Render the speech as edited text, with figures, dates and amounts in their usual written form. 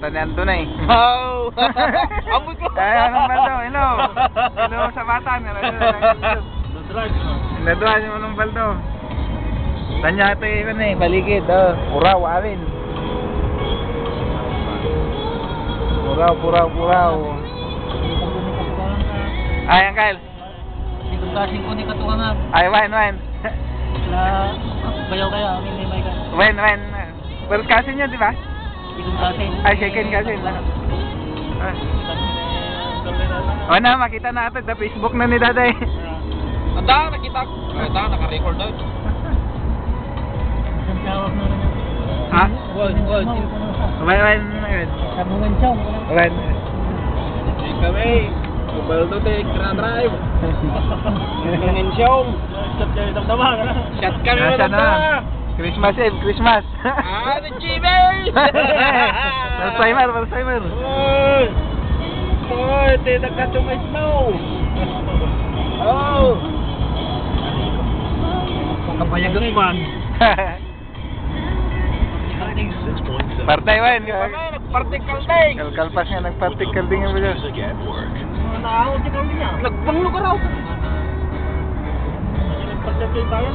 Tanian to na eh. Wow! Amoy ko! Kaya ng baldo, hello. Hello sa bata. Naduhan mo ng baldo. Tanya ito yun eh, baligid. Puraw, awin. Puraw. Ay, Uncle. Ikong kasing ko ni katuangan. Ay, wine. La, bayaw kaya, amin may may ka. Wine. First cousin nyo, di ba? Ikong kasing. Ay, second cousin. O na, makita natin sa Facebook na ni Daday. Anda, nakita ko. Anda, naka-record na. Isang tawag na rin. Ha? Wine. Sabungan siyong. Wine. Hindi kami. Baldo tayo, drive. Ngangin siyong. Shot kayo damdama. Shot kami Nasa na. damdama. Christmas Eve, Christmas. Ah, the Jimmy! Alzheimer. Oy, te nagkatumay snow. Oh. Kapayagan man. Partay wine. Nagpartikal day. Kalkalpas nga nagpartikal din yung video. Nagpanglo ka raw. Nagpartikal tayo.